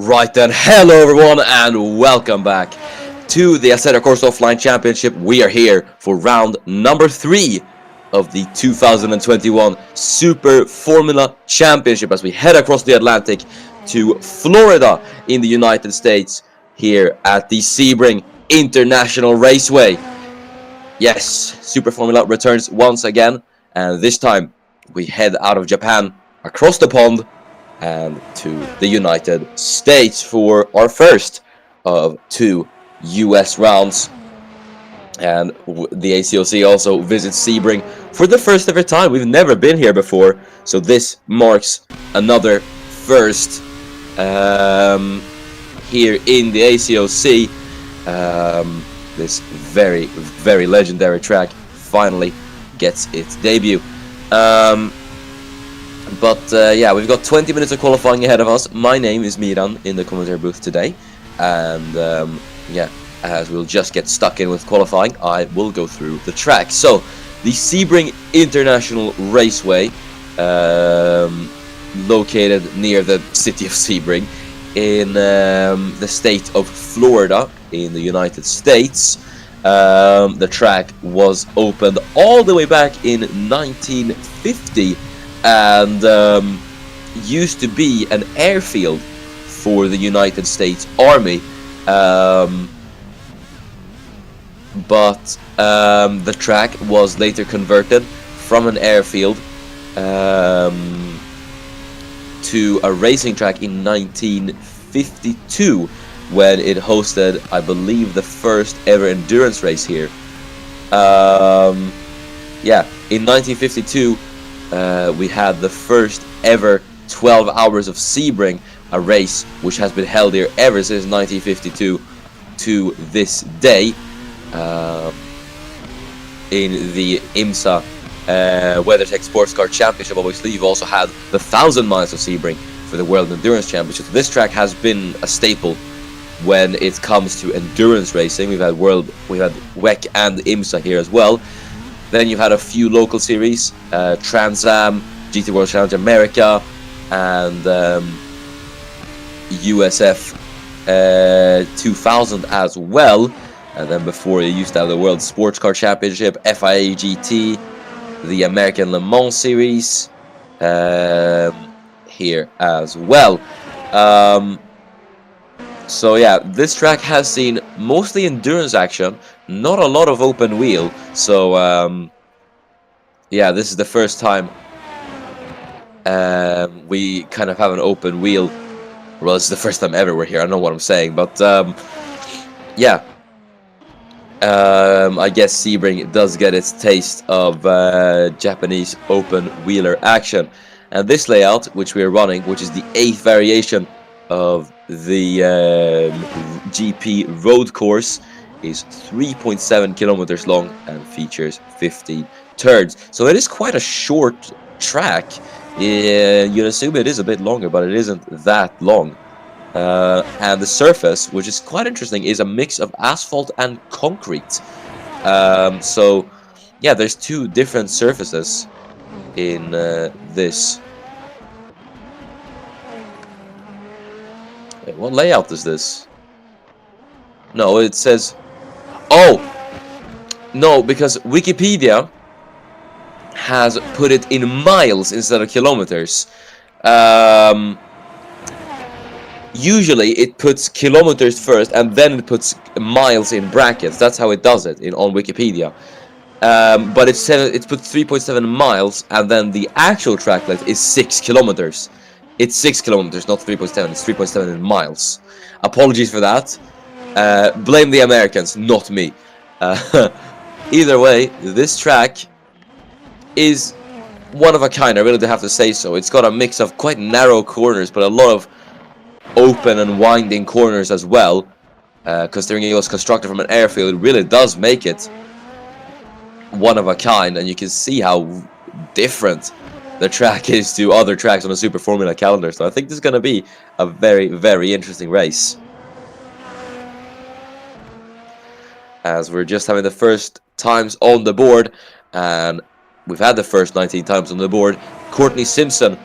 Right then, hello everyone and welcome back to the Assetto Corsa Offline Championship. We are here for round number 3 of the 2021 Super Formula Championship as we head across the Atlantic to Florida in the United States here at the Sebring International Raceway. Yes, Super Formula returns once again, and this time we head out of Japan across the pond and to the United States for our first of 2 US rounds. And the ACOC also visits Sebring for the first ever time. We've never been here before, so this marks another first here in the ACOC. This very, very legendary track finally gets its debut. Yeah, we've got 20 minutes of qualifying ahead of us. My name is Miran in the commentary booth today. And yeah, as we'll just get stuck in with qualifying, I will go through the track. So, the Sebring International Raceway, located near the city of Sebring in the state of Florida in the United States. The track was opened all the way back in 1950 and used to be an airfield for the United States Army, but the track was later converted from an airfield to a racing track in 1952 when it hosted, I believe, the first ever endurance race here. Yeah, in 1952 we had the first ever 12 hours of Sebring, a race which has been held here ever since 1952 to this day. In the IMSA WeatherTech Sports Car Championship, obviously, you've also had the 1,000 miles of Sebring for the World Endurance Championship. So this track has been a staple when it comes to endurance racing. We've had WEC and IMSA here as well. Then you've had a few local series, Trans Am, GT World Challenge America, and USF 2000 as well. And then before, you used to have the World Sports Car Championship, FIA GT, the American Le Mans Series here as well. So yeah, this track has seen mostly endurance action, not a lot of open wheel. So yeah, this is the first time we kind of have an open wheel. Well, it's the first time ever we're here. I don't know what I'm saying, but yeah. I guess Sebring does get its taste of Japanese open wheeler action. And this layout, which we are running, which is the 8th variation of the GP road course, is 3.7 kilometers long and features 15 turns. So it is quite a short track. You'd assume it is a bit longer, but it isn't that long. And the surface, which is quite interesting, is a mix of asphalt and concrete. So yeah, there's 2 different surfaces in this. Wait, what layout is this? No, it says... Oh! No, because Wikipedia has put it in miles instead of kilometers. Usually it puts kilometers first and then it puts miles in brackets. That's how it does it on Wikipedia. But it's put 3.7 miles and then the actual track length is 6 kilometers. It's 6 kilometers, not 3.7. It's 3.7 in miles. Apologies for that. Blame the Americans, not me. Either way, this track is one of a kind. I really do have to say so. It's got a mix of quite narrow corners, but a lot of open and winding corners as well. Considering it was constructed from an airfield, it really does make it one of a kind, and you can see how different the track is to other tracks on the Super Formula calendar. So I think this is going to be a very, very interesting race. As we're just having the first times on the board, and we've had the first 19 times on the board. Courtney Simpson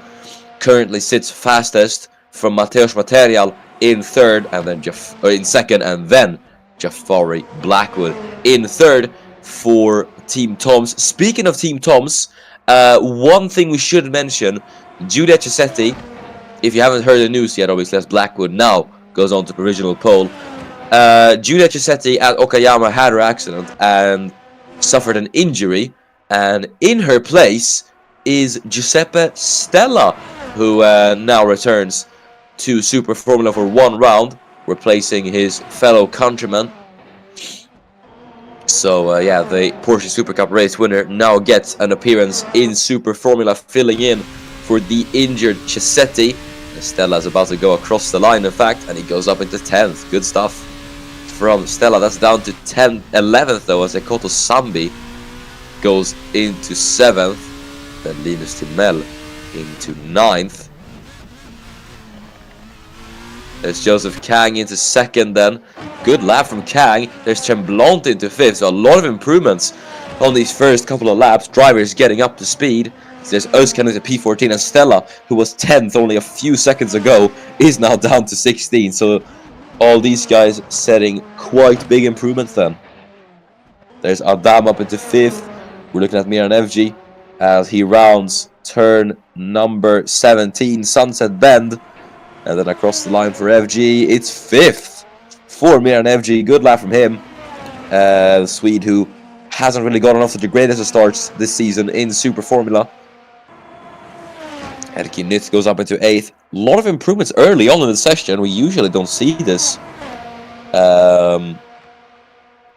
currently sits fastest from Mateusz Material in third, and then in second, and then Jafari Blackwood in third for Team Toms. Speaking of Team Toms, one thing we should mention, Giulia Cesetti, if you haven't heard the news yet, obviously, as Blackwood now goes on to the original pole. Giulia Cesetti at Okayama had her accident and suffered an injury, and in her place is Giuseppe Stella, who now returns to Super Formula for one round, replacing his fellow countryman. So yeah, the Porsche Super Cup race winner now gets an appearance in Super Formula, filling in for the injured Cesetti. Stella is about to go across the line, in fact, and he goes up into 10th. Good stuff from Stella. That's down to 11th though, as Ekoto Sambi goes into 7th. Then Linus Timell into 9th. There's Joseph Kang into 2nd then. Good lap from Kang. There's Tremblante into 5th. So a lot of improvements on these first couple of laps. Drivers getting up to speed. There's Özkan into P14, and Stella, who was 10th only a few seconds ago, is now down to 16. So all these guys setting quite big improvements then. There's Adam up into 5th. We're looking at Miran Evji as he rounds turn number 17, Sunset Bend. And then across the line for FG, it's 5th for Miran FG. Good lap from him. The Swede who hasn't really gotten off to the greatest of starts this season in Super Formula. Erki Nitz goes up into 8th. A lot of improvements early on in the session. We usually don't see this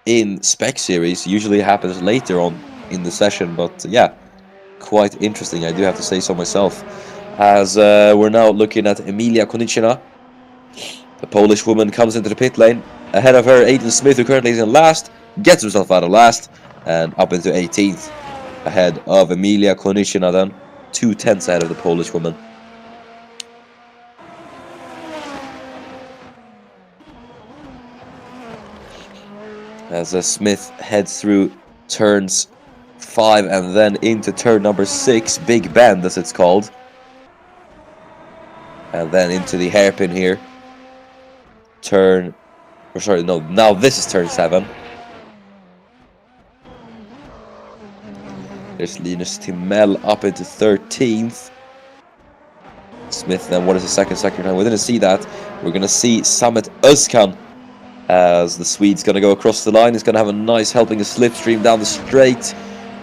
in Spec Series. Usually it happens later on in the session. But yeah, quite interesting. I do have to say so myself. As we're now looking at Emilia Koniczyna. The Polish woman comes into the pit lane. Ahead of her, Aiden Smith, who currently is in last, gets himself out of last and up into 18th. Ahead of Emilia Koniczyna then. 2/10 ahead of the Polish woman. As Smith heads through turns 5 and then into turn number 6, Big Bend as it's called. And then into the hairpin here. Now this is turn 7. There's Linus Timell up into 13th. Smith then, what is the second time? We didn't see that. We're going to see Samet Özkan as the Swede's going to go across the line. He's going to have a nice helping a slipstream down the straight.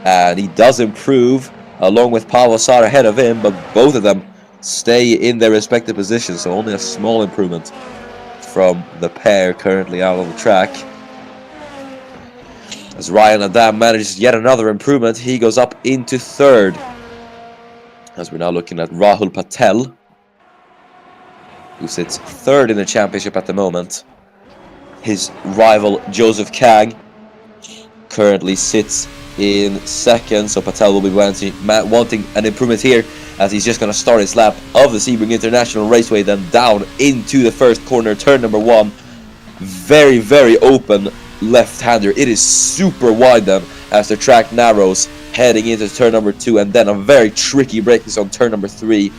And he does improve along with Paavo Saar ahead of him, but both of them stay in their respective positions, so only a small improvement from the pair currently out on the track. As Ryan Adam manages yet another improvement, he goes up into 3rd. As we're now looking at Rahul Patel, who sits 3rd in the championship at the moment. His rival Joseph Kang currently sits in 2nd, so Patel will be wanting an improvement here, as he's just going to start his lap of the Sebring International Raceway, then down into the first corner, turn number 1. Very, very open left-hander. It is super wide then as the track narrows, heading into turn number 2, and then a very tricky braking on turn number 3.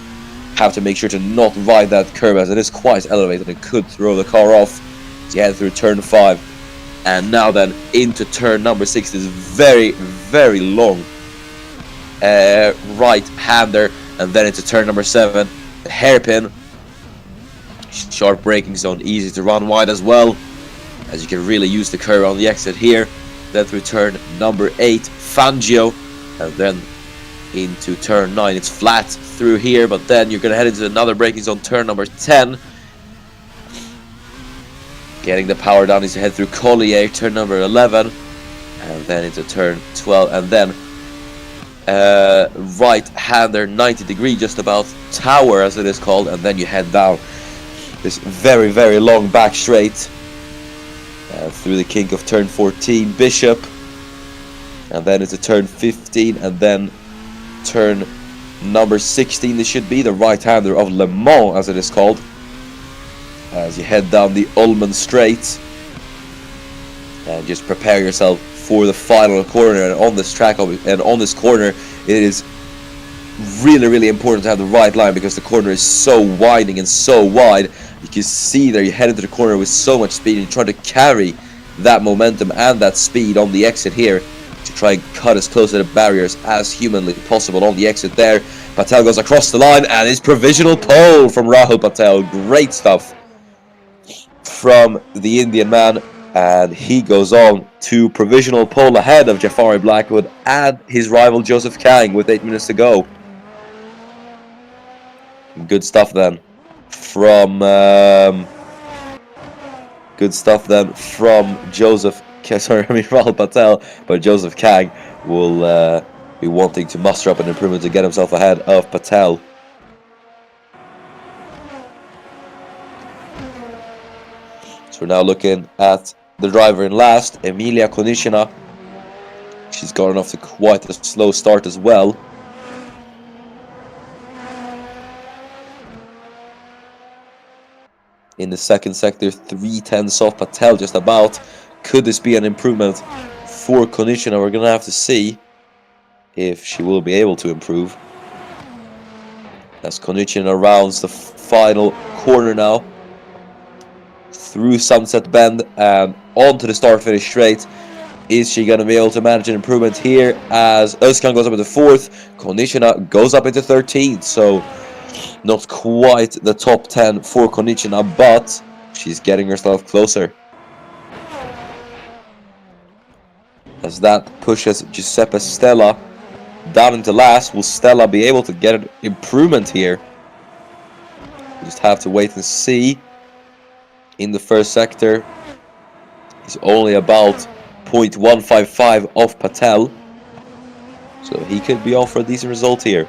Have to make sure to not ride that curve, as it is quite elevated and could throw the car off. So you head through turn 5, and now then into turn number 6. This very, very long right-hander, and then into turn number 7, the hairpin. Sharp braking zone, easy to run wide as well, as you can really use the curve on the exit here. Then through turn number 8, Fangio, and then into turn 9. It's flat through here, but then you're going to head into another braking zone, turn number 10. Getting the power down is to head through Collier, turn number 11, and then into turn 12, and then right-hander 90-degree, just about tower as it is called, and then you head down this very, very long back straight through the kink of turn 14, Bishop, and then into turn 15, and then turn number 16. This should be the right-hander of Le Mans as it is called, as you head down the Ulman Straight, and just prepare yourself for the final corner. And on this track and on this corner, it is really, really important to have the right line because the corner is so winding and so wide. You can see there you head into the corner with so much speed and you try to carry that momentum and that speed on the exit here to try and cut as close to the barriers as humanly possible on the exit there. Patel goes across the line and his provisional pole from Rahul Patel. Great stuff from the Indian man, and he goes on to provisional pole ahead of Jafari Blackwood and his rival Joseph Kang with 8 minutes to go. Good stuff then from Joseph. Sorry, I mean Rahul Patel, but Joseph Kang will be wanting to muster up an improvement to get himself ahead of Patel. So we're now looking at the driver in last, Emilia Konishina. She's gotten off to quite a slow start as well. In the second sector, 3/10 off Patel just about. Could this be an improvement for Konishina? We're going to have to see if she will be able to improve. As Konishina rounds the final corner now. Through Sunset Bend and onto the start-finish straight. Is she going to be able to manage an improvement here as Özkan goes up into 4th, Konishina goes up into 13th, so not quite the top 10 for Konishina, but she's getting herself closer. As that pushes Giuseppe Stella down into last, will Stella be able to get an improvement here? We just have to wait and see. In the first sector, he's only about 0.155 off Patel, so he could be off for a decent result here.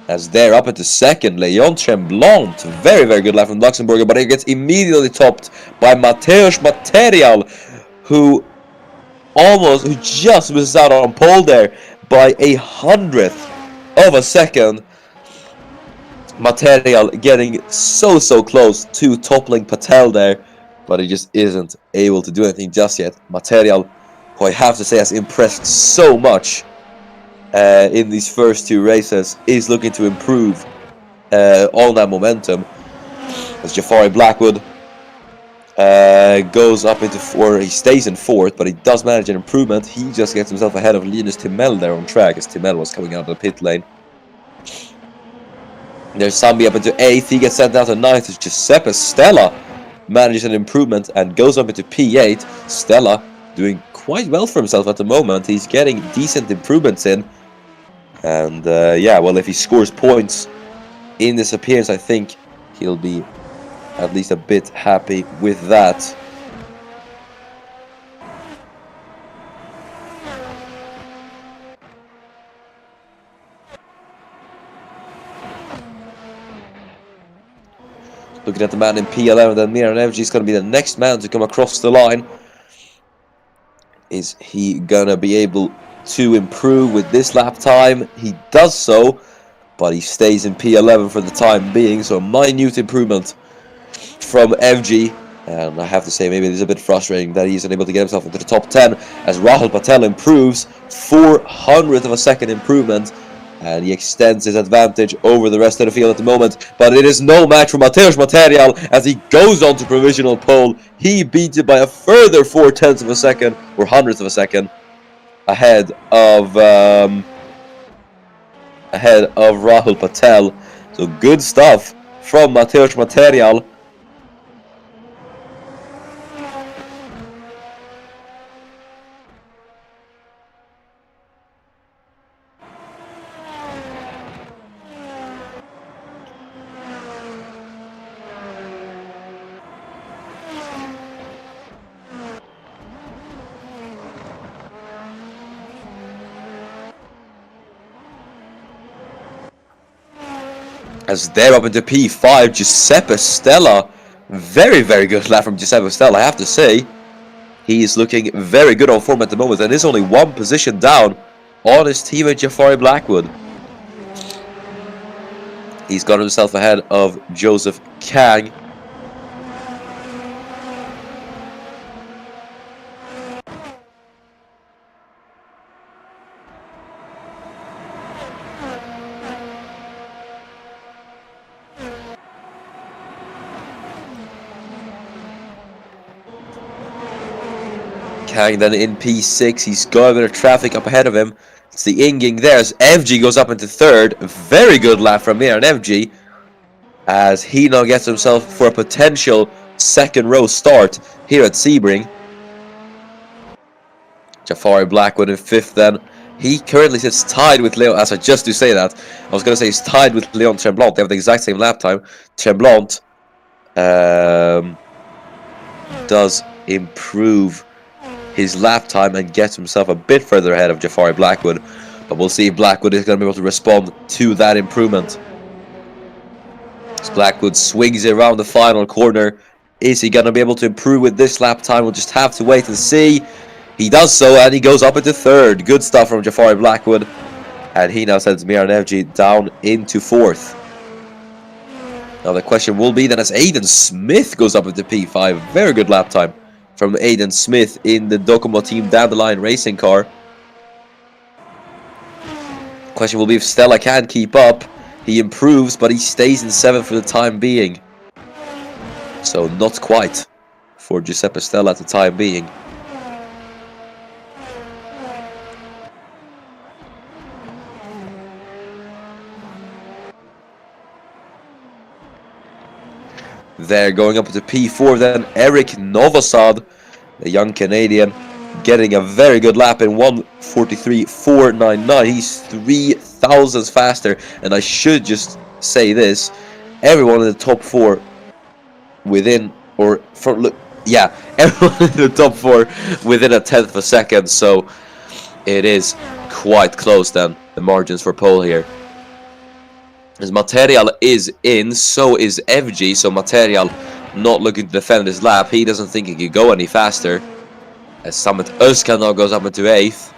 As they're up into second, Leon Tremblant, very, very good lap from Luxembourg, but he gets immediately topped by Mateusz Material, who just misses out on pole there by 1/100th of a second. Material getting so close to toppling Patel there, but he just isn't able to do anything just yet. Material, who I have to say has impressed so much in these first two races, is looking to improve on that momentum. As Jafari Blackwood goes up into 4th, he stays in 4th, but he does manage an improvement. He just gets himself ahead of Linus Timell there on track, as Timell was coming out of the pit lane. There's Sambi up into 8th, he gets sent down to 9th as Giuseppe Stella manages an improvement and goes up into P8. Stella doing quite well for himself at the moment, he's getting decent improvements in. And yeah, well, if he scores points in this appearance, I think he'll be at least a bit happy with that. Looking at the man in P11, then Miran Evji is going to be the next man to come across the line. Is he going to be able to improve with this lap time? He does so, but he stays in P11 for the time being, so a minute improvement from FG. And I have to say, maybe it is a bit frustrating that he isn't able to get himself into the top 10 as Rahul Patel improves, 4/100th of a second improvement, and he extends his advantage over the rest of the field at the moment. But it is no match for Mateusz Material as he goes on to provisional pole. He beats it by a further 4/10 of a second, or 100th of a second, ahead of Rahul Patel. So good stuff from Mateusz Material. As they're up into P5, Giuseppe Stella. Very, very good lap from Giuseppe Stella, I have to say. He is looking very good on form at the moment and is only one position down on his teammate Jafari Blackwood. He's got himself ahead of Joseph Kang. Kang then in P6. He's got a bit of traffic up ahead of him. It's the Inging there as FG goes up into third. Very good lap from here on FG, as he now gets himself for a potential second row start here at Sebring. Jafari Blackwood in fifth then. He currently sits tied with Leon, as I just do say that. I was going to say he's tied with Leon Tremblant. They have the exact same lap time. Tremblant does improve his lap time and gets himself a bit further ahead of Jafari Blackwood. But we'll see if Blackwood is going to be able to respond to that improvement. As Blackwood swings it around the final corner. Is he going to be able to improve with this lap time? We'll just have to wait and see. He does so, and he goes up into third. Good stuff from Jafari Blackwood. And he now sends Miran FG down into fourth. Now the question will be then, as Aiden Smith goes up into P5. Very good lap time from Aiden Smith in the Docomo Team Dandelion racing car. Question will be if Stella can keep up. He improves, but he stays in 7th for the time being. So not quite for Giuseppe Stella at the time being. There, going up to P4 then, Eric Novosad, the young Canadian, getting a very good lap in 1:43.499. He's 3 thousandths faster, and I should just say this: everyone in the top 4 within, or from, look, yeah, everyone in the top 4 within a tenth of a second. So it is quite close then, the margins for pole here. As Material is in, so is FG. So Material not looking to defend his lap. He doesn't think he could go any faster. As Summit Özkan now goes up into 8th.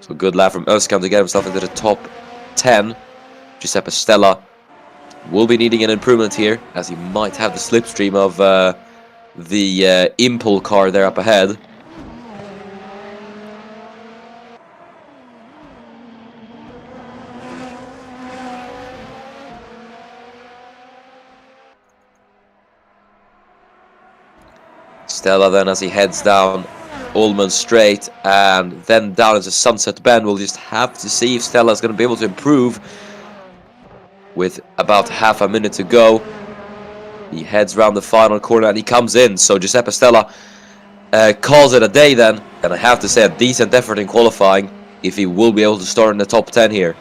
So good lap from Özkan to get himself into the top 10. Giuseppe Stella will be needing an improvement here, as he might have the slipstream of the Impul car there up ahead. Stella then, as he heads down Ullman Straight and then down into Sunset Bend, we'll just have to see if Stella is going to be able to improve with about half a minute to go. He heads around the final corner and he comes in, so Giuseppe Stella calls it a day then, and I have to say a decent effort in qualifying if he will be able to start in the top 10 here.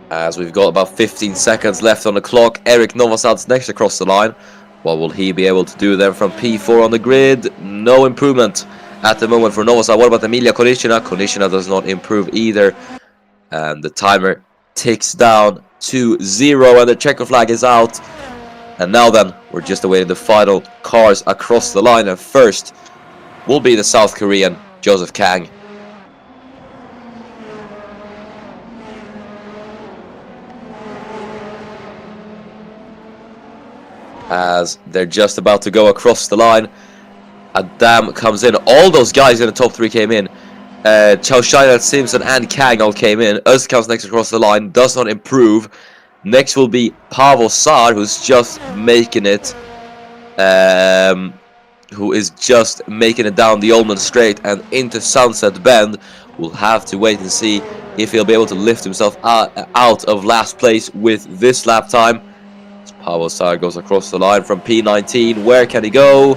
As we've got about 15 seconds left on the clock, Eric Novosad's next across the line. What will he be able to do then from P4 on the grid? No improvement at the moment for Novosad. What about Emilia Konishina? Konishina does not improve either. And the timer ticks down to 0 and the checker flag is out. And now then, we're just awaiting the final cars across the line. And first will be the South Korean Joseph Kang. As they're just about to go across the line, Adam comes in. All those guys in the top 3 came in. Chao Shina, Simpson and Kang all came in. Özkan's next across the line, does not improve. Next will be Pavel Sar, who's just making it down the Ullman Straight and into Sunset Bend. We'll have to wait and see if he'll be able to lift himself out of last place with this lap time. Pavel Sar goes across the line from P19. Where can he go?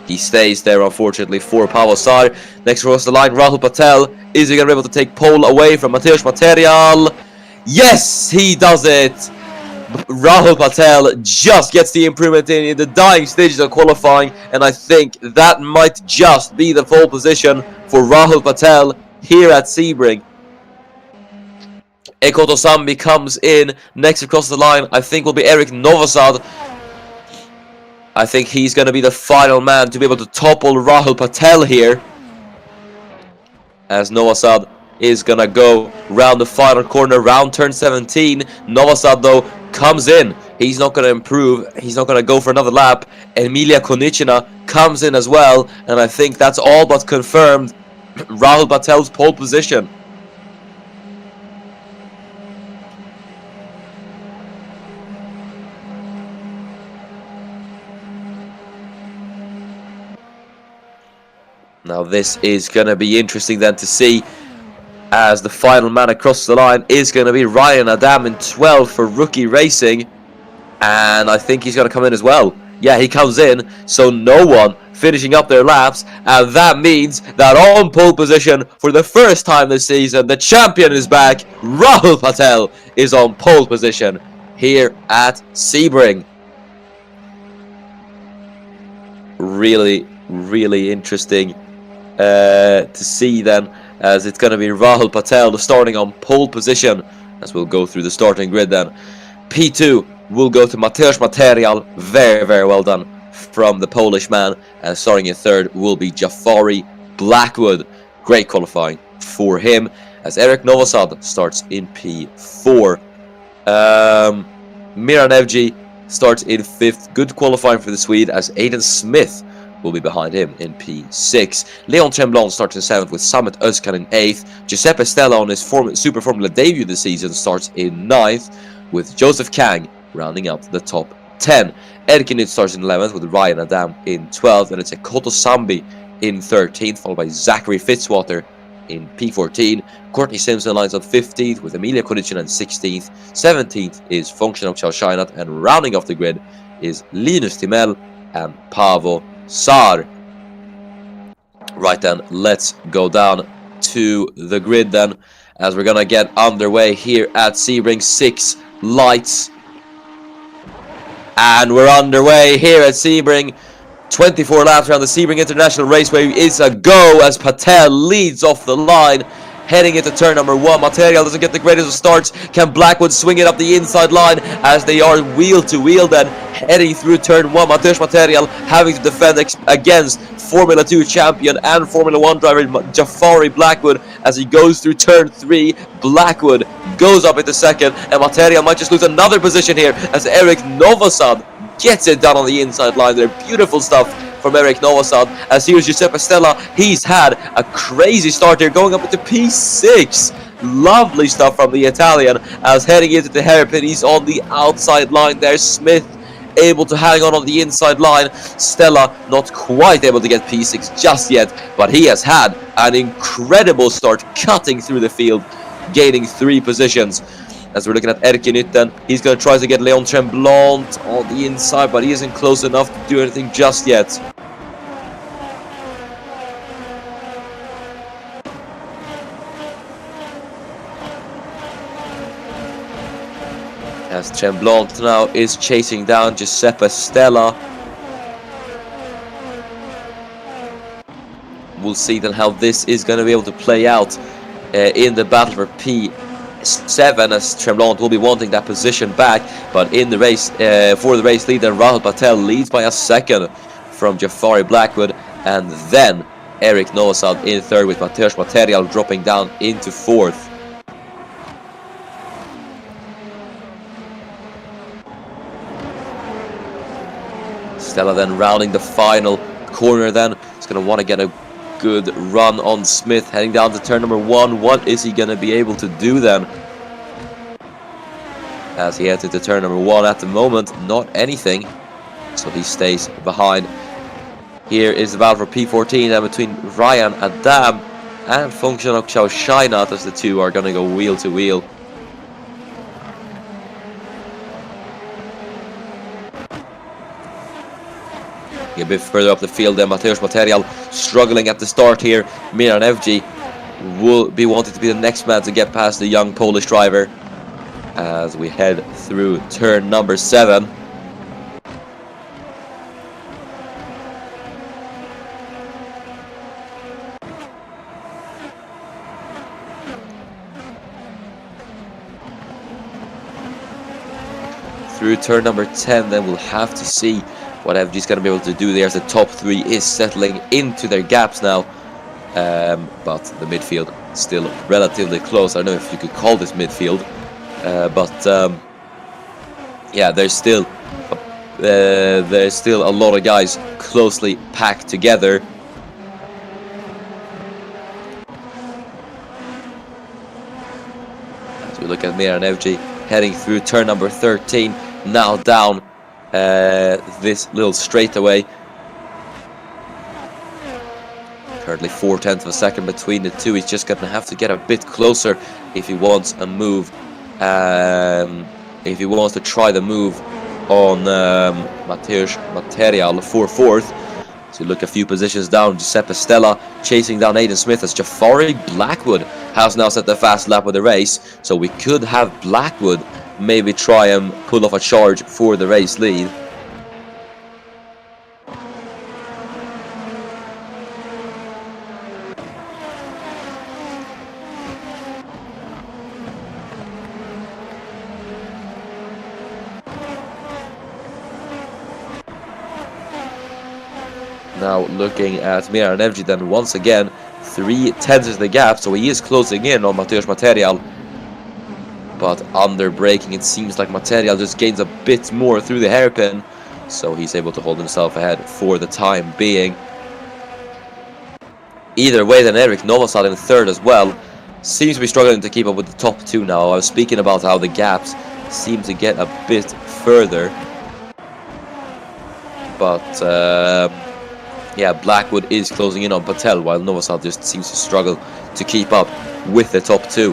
He stays there, unfortunately, for Pavel Sar. Next across the line, Rahul Patel. Is he going to be able to take pole away from Mateusz Material? Yes, he does it! Rahul Patel just gets the improvement in the dying stages of qualifying, and I think that might just be the pole position for Rahul Patel here at Sebring. Ekoto Sambi comes in. Next across the line, I think will be Eric Novosad. I think he's going to be the final man to be able to topple Rahul Patel here, as Novosad is going to go round the final corner, round turn 17. Novosad, though, comes in. He's not going to improve. He's not going to go for another lap. Emilia Konishina comes in as well, and I think that's all but confirmed Rahul Patel's pole position. Now this is going to be interesting then to see, as the final man across the line is going to be Ryan Adam in 12 for Rookie Racing. And I think he's going to come in as well. Yeah, he comes in, so no one finishing up their laps, and that means that on pole position for the first time this season, the champion is back. Rahul Patel is on pole position here at Sebring. Really, really interesting to see then, as it's going to be Rahul Patel starting on pole position, as we'll go through the starting grid then. P2 will go to Mateusz Material. Very, very well done from the Polish man. And starting in third will be Jafari Blackwood. Great qualifying for him, as Eric Novosad starts in P4. Miran Evji starts in 5th. Good qualifying for the Swede, as Aiden Smith will be behind him in P6. Leon Tremblon starts in 7th with Samet Özkan in 8th. Giuseppe Stella on his Super Formula debut this season starts in 9th, with Joseph Kang rounding out the top 10. Erkinit starts in 11th with Ryan Adam in 12th, and it's a Koto Sambi in 13th, followed by Zachary Fitzwater in P14. Courtney Simpson lines up 15th with Emilia Konicina in 16th. 17th is Functional Chao Shainat, and rounding off the grid is Linus Timell and Paavo Saar. Right then, let's go down to the grid then, as we're gonna get underway here at Sebring. 6 lights, and we're underway here at Sebring. 24 laps around the Sebring International Raceway is a go, as Patel leads off the line, heading into turn number 1. Material doesn't get the greatest of starts. Can Blackwood swing it up the inside line, as they are wheel to wheel then, heading through turn 1. Mateusz Material having to defend against Formula 2 champion and Formula 1 driver Jafari Blackwood as he goes through turn 3. Blackwood goes up into second, and Material might just lose another position here, as Eric Novosad gets it done on the inside line there. Beautiful stuff from Eric Novosad, as here's Giuseppe Stella. He's had a crazy start here, going up into P6. Lovely stuff from the Italian, as heading into the hairpin, he's on the outside line there. Smith able to hang on the inside line. Stella not quite able to get P6 just yet, but he has had an incredible start, cutting through the field, gaining 3 positions. As we're looking at Erkinit then, he's going to try to get Leon Tremblant on the inside, but he isn't close enough to do anything just yet. As Tremblant now is chasing down Giuseppe Stella. We'll see then how this is going to be able to play out in the battle for P7, as Tremblant will be wanting that position back. But in the race, for the race lead, then Rahul Patel leads by a second from Jafari Blackwood, and then Eric Novosad in third, with Mateusz Material dropping down into 4th. Stella then rounding the final corner then. He's going to want to get a good run on Smith, heading down to turn number 1. What is he going to be able to do then, as he heads into turn number 1? At the moment, not anything, so he stays behind. Here is the battle for P14 and between Ryan Adam and Functional Chao Shainat, as the two are going to go wheel to wheel. A bit further up the field then, Mateusz Material struggling at the start here. Miran Evji will be wanting to be the next man to get past the young Polish driver, as we head through turn number 7. Through turn number 10, then we'll have to see what FG's going to be able to do there, as the top 3 is settling into their gaps now. But the midfield still relatively close. I don't know if you could call this midfield, but yeah, there's still a lot of guys closely packed together. As we look at Miran Evji heading through turn number 13, now down this little straightaway. Currently 4/10 of a second between the two. He's just going to have to get a bit closer if he wants a move. If he wants to try the move on Mateusz Material for 4th. So look a few positions down. Giuseppe Stella chasing down Aiden Smith as Jafari Blackwood has now set the fast lap of the race. So we could have Blackwood maybe try and pull off a charge for the race lead. Now looking at Miran Evji then once again, 3/10 is the gap, so he is closing in on Mateusz Material. But under braking, it seems like Material just gains a bit more through the hairpin, so he's able to hold himself ahead for the time being. Either way, then Eric Novosad in 3rd as well seems to be struggling to keep up with the top two now. I was speaking about how the gaps seem to get a bit further, but yeah, Blackwood is closing in on Patel, while Novosad just seems to struggle to keep up with the top two.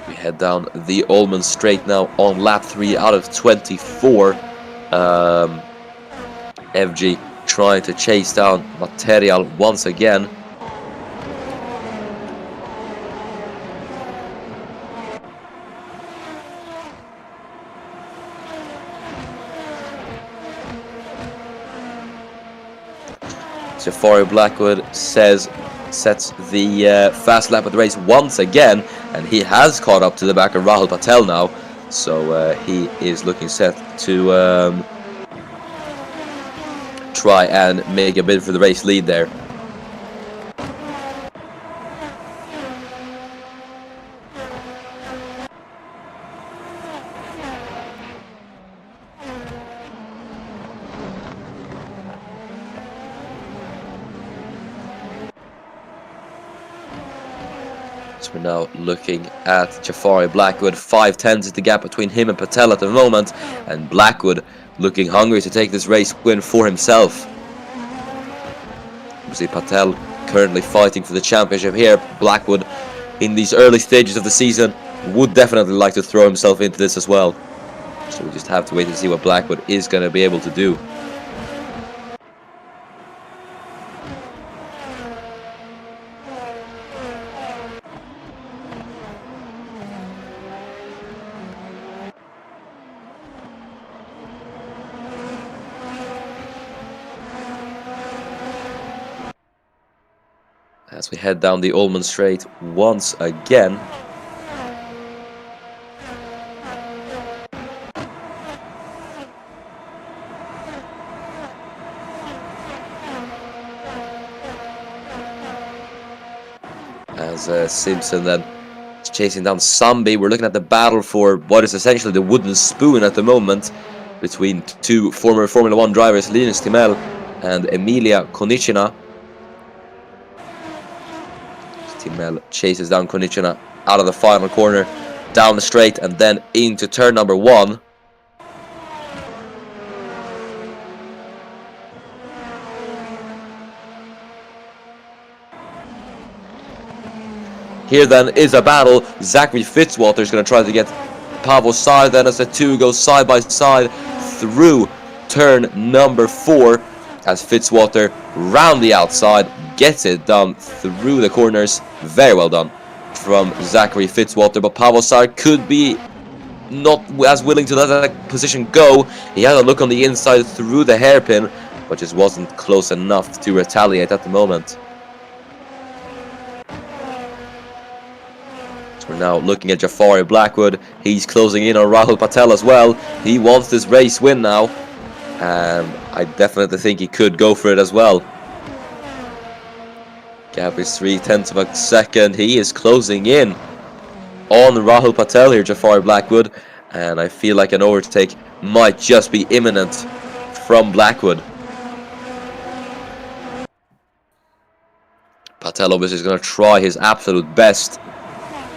We head down the Ullman Straight now on lap 3 out of 24. FG trying to chase down Material once again. Jafari Blackwood sets the fast lap of the race once again, and he has caught up to the back of Rahul Patel now, so he is looking set to try and make a bid for the race lead there. So we're now looking at Jafari Blackwood. 5/10 is the gap between him and Patel at the moment, and Blackwood looking hungry to take this race win for himself. We see Patel currently fighting for the championship here. Blackwood, in these early stages of the season, would definitely like to throw himself into this as well. So we just have to wait and see what Blackwood is going to be able to do. As we head down the Ullman Straight once again. As Simpson then is chasing down Sambi. We're looking at the battle for what is essentially the wooden spoon at the moment between two former Formula 1 drivers, Linus Timel and Emilia Konechina. Timel chases down Konechina out of the final corner, down the straight, and then into turn number 1. Here then is a battle. Zachary Fitzwater is going to try to get Paavo Saar then as the two go side by side through turn number 4 as Fitzwater round the outside gets it done through the corners. Very well done from Zachary Fitzwater, but Paavo Saar could be not as willing to let that position go. He had a look on the inside through the hairpin, but just wasn't close enough to retaliate at the moment. So we're now looking at Jafari Blackwood. He's closing in on Rahul Patel as well. He wants this race win now, and I definitely think he could go for it as well. Gap is 3/10 of a second. He is closing in on Rahul Patel here, Jafari Blackwood. And I feel like an overtake might just be imminent from Blackwood. Patel obviously is going to try his absolute best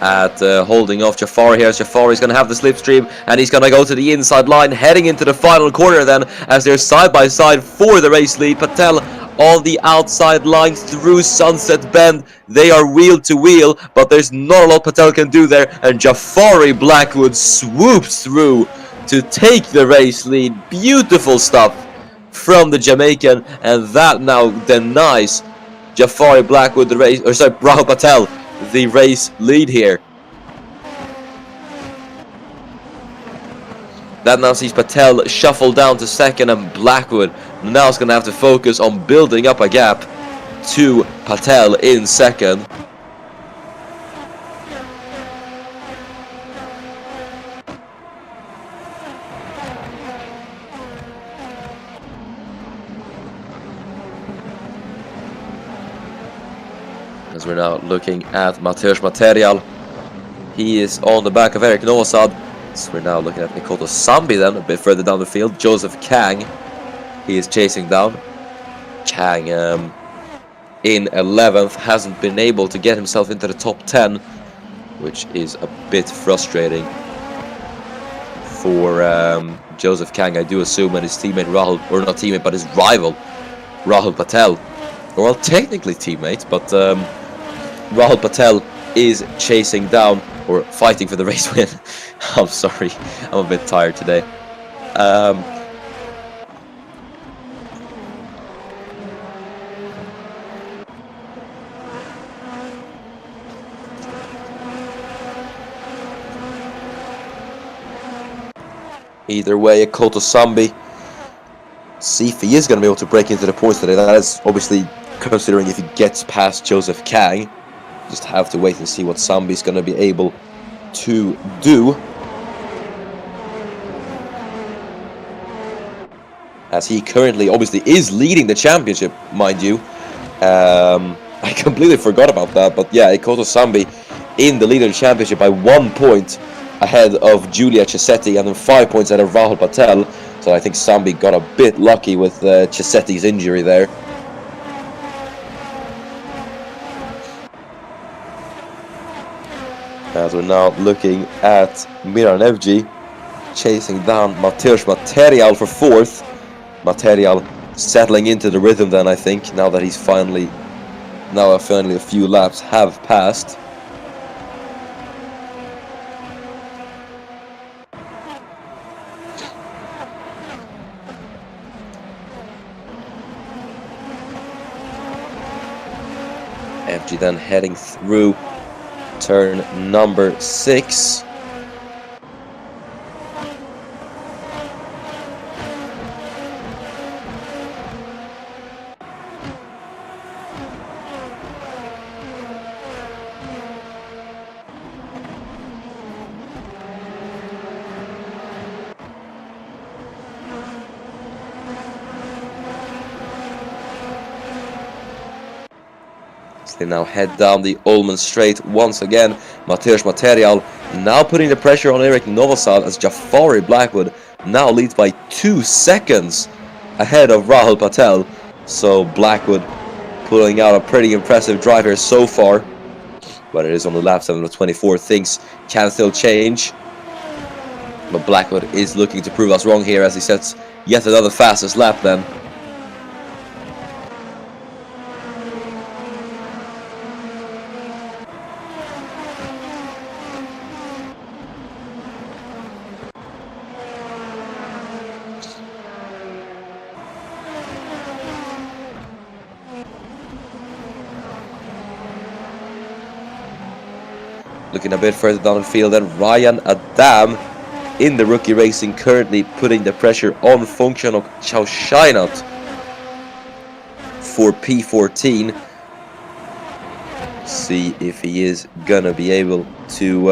at holding off Jafari here. Jafari's going to have the slipstream, and he's going to go to the inside line, heading into the final corner then, as they're side by side for the race lead. Patel on the outside line through Sunset Bend. They are wheel to wheel, but there's not a lot Patel can do there, and Jafari Blackwood swoops through to take the race lead. Beautiful stuff from the Jamaican, and that now denies Jafari Blackwood the race, or sorry, Rahul Patel the race lead here. That now sees Patel shuffle down to second, and Blackwood now is going to have to focus on building up a gap to Patel in second. As we're now looking at Mateusz Material, he is on the back of Eric Novosad. So we're now looking at Mikoto Sambi then, a bit further down the field. Joseph Kang, he is chasing down. Kang in 11th, hasn't been able to get himself into the top 10, which is a bit frustrating for Joseph Kang. I do assume that his teammate Rahul, or not teammate, but his rival Rahul Patel, well, technically teammates, but Rahul Patel is chasing down, or fighting for the race win. I'm sorry, I'm a bit tired today. Either way, Koto Sambi, see if he is going to be able to break into the points today. That is obviously considering if he gets past Joseph Kang. Just have to wait and see what Sambi's going to be able to do, as he currently obviously is leading the championship, mind you. I completely forgot about that, but yeah, Koto Sambi in the lead of the championship by 1 point ahead of Giulia Cesetti, and then 5 points ahead of Rahul Patel. So I think Sambi got a bit lucky with Cesetti's injury there. As we're now looking at Miranevji chasing down Mateusz Material for 4th. Material settling into the rhythm then, I think, now that he's finally a few laps have passed. FG then heading through turn number 6. They now head down the Ullman Straight once again. Mateusz Material now putting the pressure on Eric Novosad, as Jafari Blackwood now leads by 2 seconds ahead of Rahul Patel. So Blackwood pulling out a pretty impressive drive here so far. But it is on the lap 7 of 24. Things can still change. But Blackwood is looking to prove us wrong here, as he sets yet another fastest lap then. Looking a bit further down the field, and Ryan Adam in the rookie racing currently putting the pressure on Fengxian Chaoshainat for P14. See if he is gonna be able to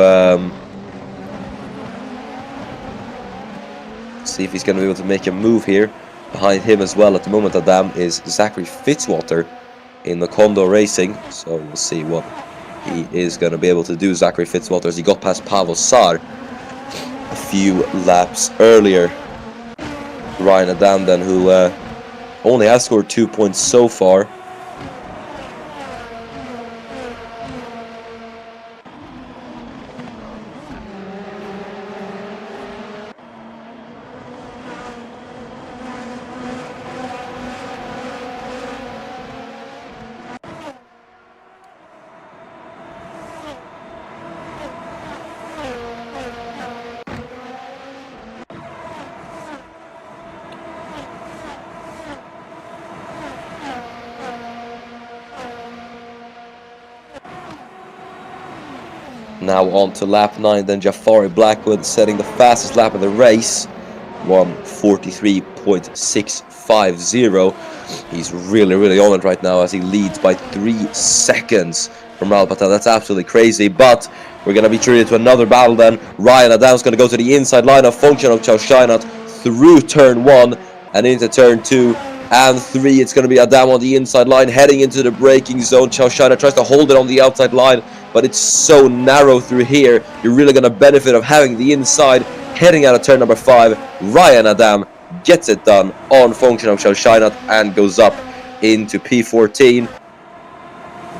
make a move here. Behind him as well at the moment, Adam, is Zachary Fitzwater in the Kondo Racing. So we'll see what he is going to be able to do. Zachary Fitzwater, as he got past Pavel Sar a few laps earlier. Ryan Adam then, who only has scored 2 points so far. Now on to lap 9, then Jafari Blackwood setting the fastest lap of the race, 1:43.650. He's really on it right now as he leads by 3 seconds from Raul Patel. That's absolutely crazy, but we're going to be treated to another battle then. Ryan Adam's going to go to the inside line of Function of Chow Shinat through turn 1 and into turn 2 and 3. It's going to be Adam on the inside line heading into the braking zone. Chow Shinat tries to hold it on the outside line, but it's so narrow through here. You're really going to benefit of having the inside. Heading out of turn number 5, Ryan Adam gets it done on Function of Chow Shinat and goes up into P14.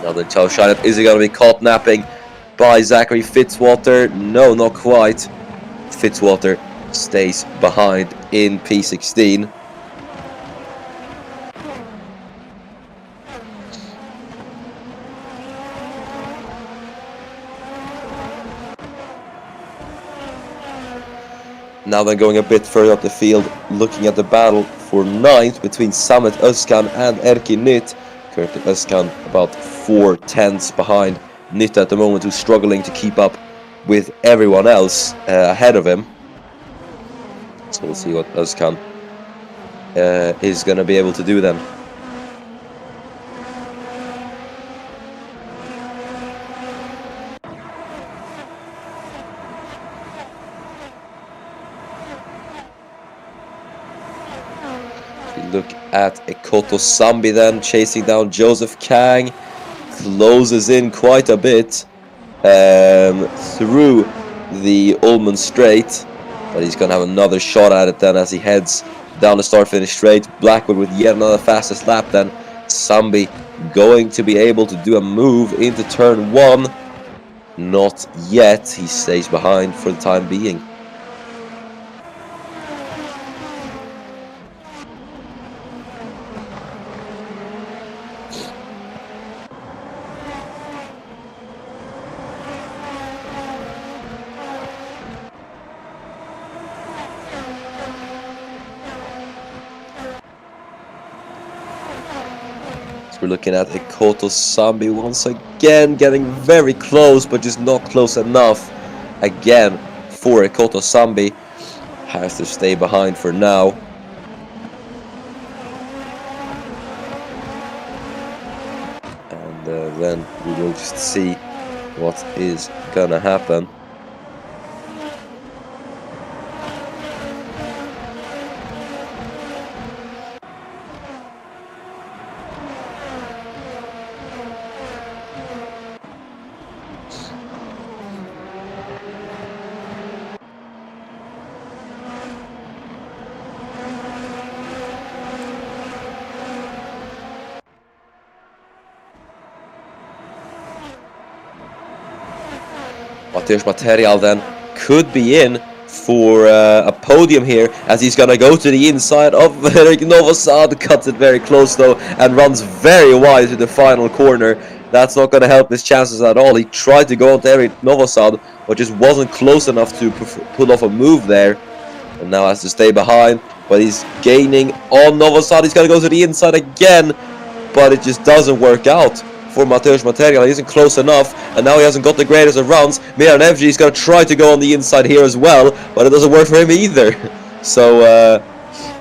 Now then, Chow Shinat, is he going to be caught napping by Zachary Fitzwater? No, not quite. Fitzwater stays behind in P16. Now then, going a bit further up the field, looking at the battle for 9th between Samet Özkan and Erki Nit. Currently Özkan about 4 tenths behind Nit at the moment, who's struggling to keep up with everyone else ahead of him. So we'll see what Özkan is going to be able to do then. Look at Ekoto Sambi then, chasing down Joseph Kang. Closes in quite a bit through the Ullman Straight. But he's going to have another shot at it then as he heads down the start-finish straight. Blackwood with yet another fastest lap then. Sambi going to be able to do a move into turn 1. Not yet. He stays behind for the time being. We're looking at Ekoto Sambi once again, getting very close, but just not close enough. Again, for Ekoto Sambi, has to stay behind for now. And then we will just see what is gonna happen. Mateusz Material then could be in for a podium here, as he's gonna go to the inside of Erik Novosad. Cuts it very close though and runs very wide to the final corner. That's not gonna help his chances at all. He tried to go onto Erik Novosad, but just wasn't close enough to pull off a move there, and now has to stay behind. But he's gaining on Novosad. He's gonna go to the inside again, but it just doesn't work out for Mateusz Material. He isn't close enough, and now he hasn't got the greatest of rounds. Miran Evji is going to try to go on the inside here as well, but it doesn't work for him either. So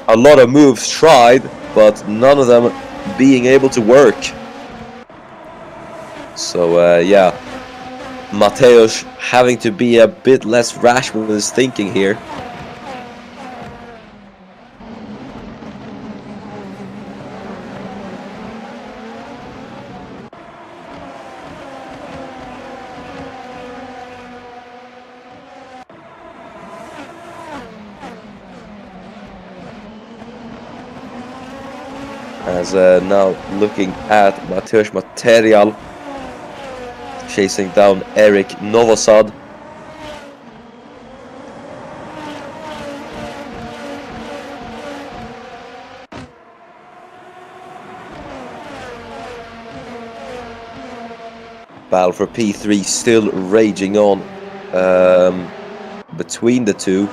a lot of moves tried, but none of them being able to work. So yeah, Mateusz having to be a bit less rash with his thinking here. As now looking at Mateusz Material chasing down Eric Novosad. Battle for P3 still raging on between the two.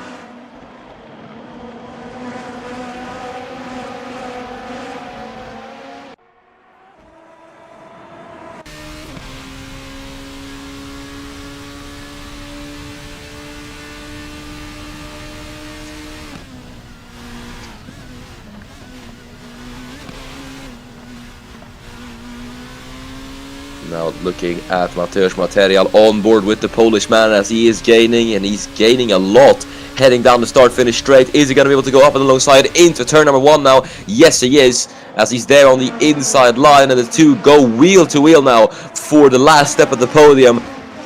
Now looking at Mateusz Material on board with the Polish man as he is gaining, and he's gaining a lot. Heading down the start-finish straight. Is he going to be able to go up and alongside into turn number 1 now? Yes, he is, as he's there on the inside line, and the two go wheel to wheel now for the last step of the podium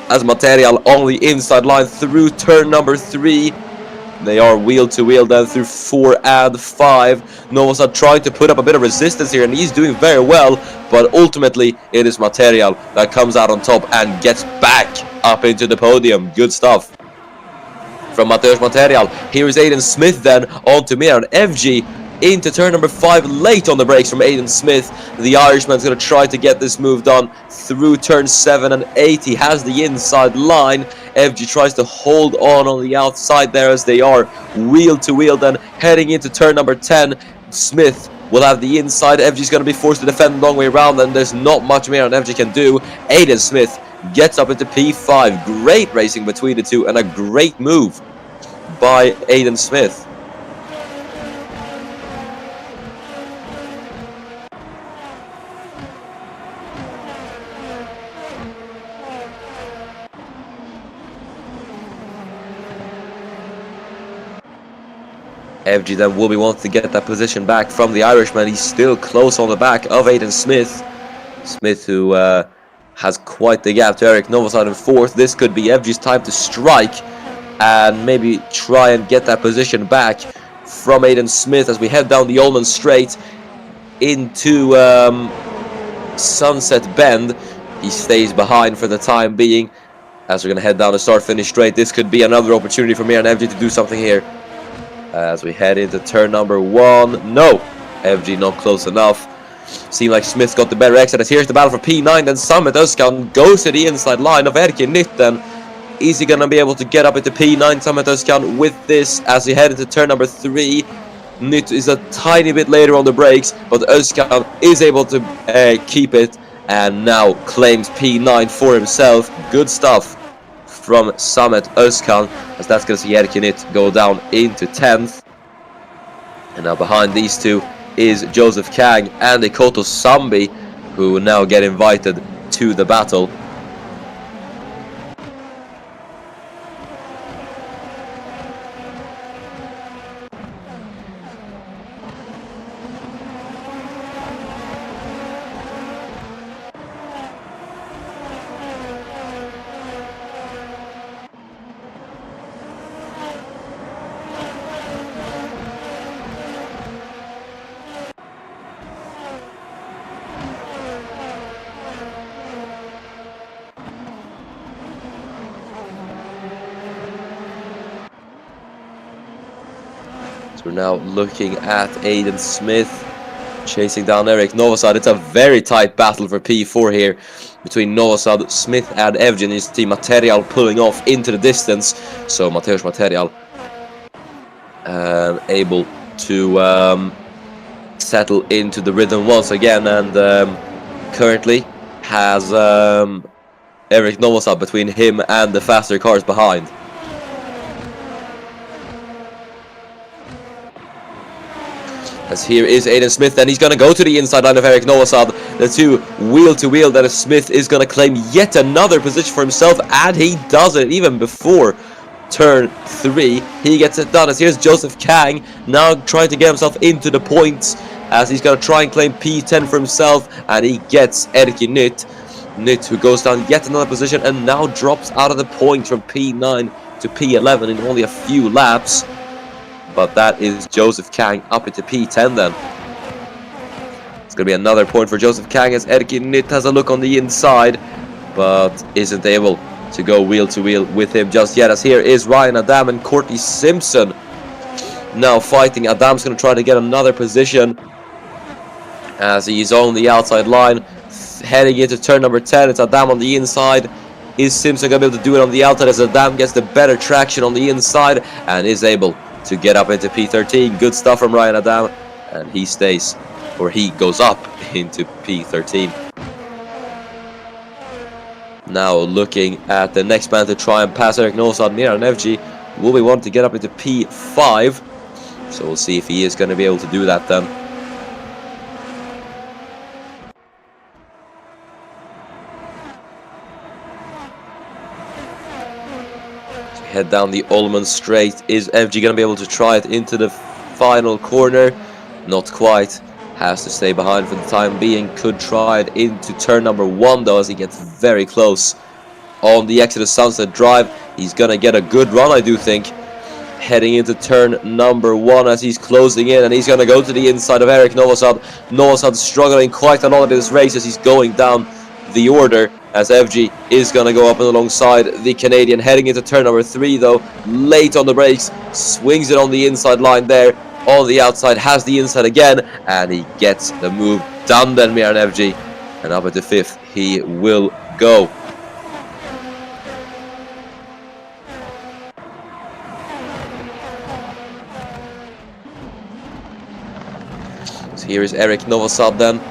as Material on the inside line through turn number 3. They are wheel to wheel then through 4 and 5. Novosad trying to put up a bit of resistance here, and he's doing very well, but ultimately it is Material that comes out on top and gets back up into the podium. Good stuff from Mateusz Material. Here is Aiden Smith then on to Miran FG into turn number 5, late on the brakes from Aiden Smith. The Irishman's going to try to get this move done through turn 7 and 8. He has the inside line. FG tries to hold on the outside there as they are wheel to wheel then heading into turn number 10. Smith will have the inside. FG's going to be forced to defend the long way around, and there's not much more FG can do. Aiden Smith gets up into P5. Great racing between the two and a great move by Aiden Smith. FG then will be wanting to get that position back from the Irishman. He's still close on the back of Aiden Smith. Smith, who has quite the gap to Eric Novosad in 4th. This could be FG's time to strike and maybe try and get that position back from Aiden Smith as we head down the Ullman Straight into Sunset Bend. He stays behind for the time being as we're going to head down the start-finish straight. This could be another opportunity for Miran FG to do something here. As we head into turn number 1. No, FG not close enough. Seemed like Smith's got the better exit. As here's the battle for P9. Then Summit Özkan goes to the inside line of Erkin Nitten. Is he going to be able to get up into P9? Summit Özkan with this as we head into turn number 3. Nytt is a tiny bit later on the brakes, but Özkan is able to keep it and now claims P9 for himself. Good stuff from Summit Özkan, as that's going to see Erkin Nytt go down into 10th. And now behind these two is Joseph Kang and Ekoto Sambi, who now get invited to the battle. We're now looking at Aiden Smith chasing down Eric Novosad. It's a very tight battle for P4 here between Novosad, Smith and FG, and his team Material pulling off into the distance. So Mateusz Material able to settle into the rhythm once again, and currently has Eric Novosad between him and the faster cars behind. As here is Aiden Smith, and he's going to go to the inside line of Eric Novosad. The two wheel to wheel. That is Smith is going to claim yet another position for himself, and he does it even before turn 3. He gets it done. As here's Joseph Kang now trying to get himself into the points, as he's going to try and claim P10 for himself, and he gets Erkin Nytt. Nytt, who goes down yet another position and now drops out of the points from P9 to P11 in only a few laps. But that is Joseph Kang up into P10 then. It's going to be another point for Joseph Kang as Erki Nit has a look on the inside, but isn't able to go wheel to wheel with him just yet, as here is Ryan Adam and Courtney Simpson now fighting. Adam's going to try to get another position as he's on the outside line, heading into turn number 10. It's Adam on the inside. Is Simpson going to be able to do it on the outside as Adam gets the better traction on the inside and is able to get up into P13. Good stuff from Ryan Adam, and he stays, or he goes up into P13. Now looking at the next man to try and pass Eric Nosad, Miran Evji will be wanting to get up into P5. So we'll see if he is going to be able to do that then. So head down the Ullman straight. Is Evji going to be able to try it into the final corner? Not quite. Has to stay behind for the time being. Could try it into turn number 1 though, as he gets very close on the exit of Sunset Drive. He's going to get a good run, I do think, heading into turn number 1 as he's closing in, and he's going to go to the inside of Eric Novosad. Novosad struggling quite a lot in this race as he's going down the order, as FG is going to go up and alongside the Canadian. Heading into turn number 3 though, late on the brakes, swings it on the inside line there. On the outside, has the inside again, and he gets the move done then, Miran FG. And up into 5th he will go. So here is Eric Novosad then.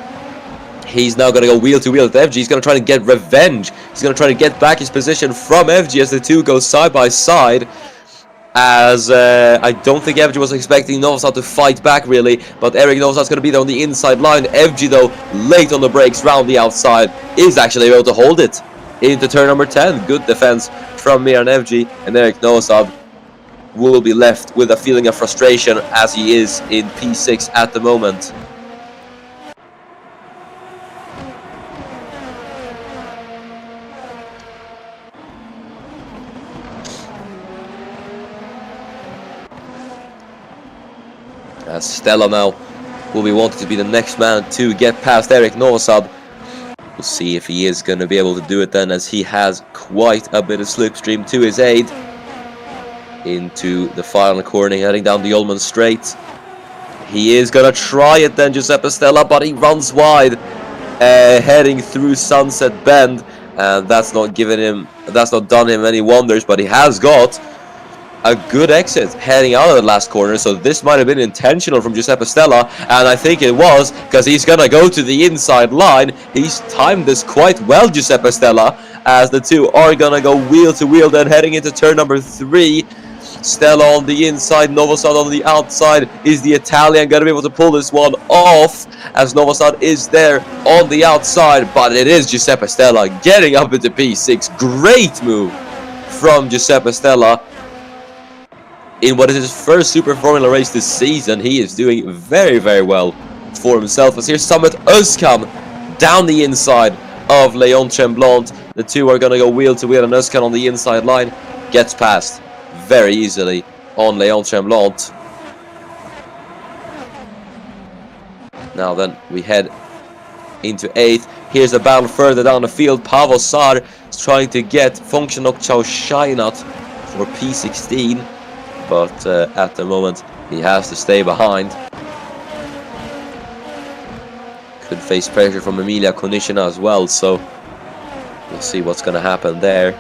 He's now going to go wheel to wheel with FG. He's going to try to get revenge. He's going to try to get back his position from FG as the two go side by side. As I don't think FG was expecting Novosad to fight back really, but Eric Novosad's going to be there on the inside line. FG though, late on the brakes, round the outside, is actually able to hold it into turn number 10. Good defense from Miran FG, and Eric Novosad will be left with a feeling of frustration as he is in P6 at the moment. As Stella now will be wanting to be the next man to get past Eric Novosad. We'll see if he is going to be able to do it then, as he has quite a bit of slipstream to his aid. Into the final corner, heading down the Ullman straight. He is going to try it then, Giuseppe Stella, but he runs wide, heading through Sunset Bend, and that's not done him any wonders, but he has got a good exit heading out of the last corner. So this might have been intentional from Giuseppe Stella, and I think it was, because he's gonna go to the inside line. He's timed this quite well, Giuseppe Stella, as the two are gonna go wheel to wheel then heading into turn number 3. Stella on the inside, Novosad on the outside. Is the Italian gonna be able to pull this one off, as Novosad is there on the outside, but it is Giuseppe Stella getting up into P6. Great move from Giuseppe Stella. In what is his first Super Formula race this season, he is doing very, very well for himself. As here's Samet Özkan down the inside of Leon Tremblant. The two are going to go wheel to wheel, and Özkan on the inside line gets past very easily on Leon Tremblant. Now then, we head into 8th. Here's a battle further down the field. Pavel Sar is trying to get Fongchenok Chaoshainat for P16. But at the moment, he has to stay behind. Could face pressure from Emilia Konishina as well, so we'll see what's going to happen there.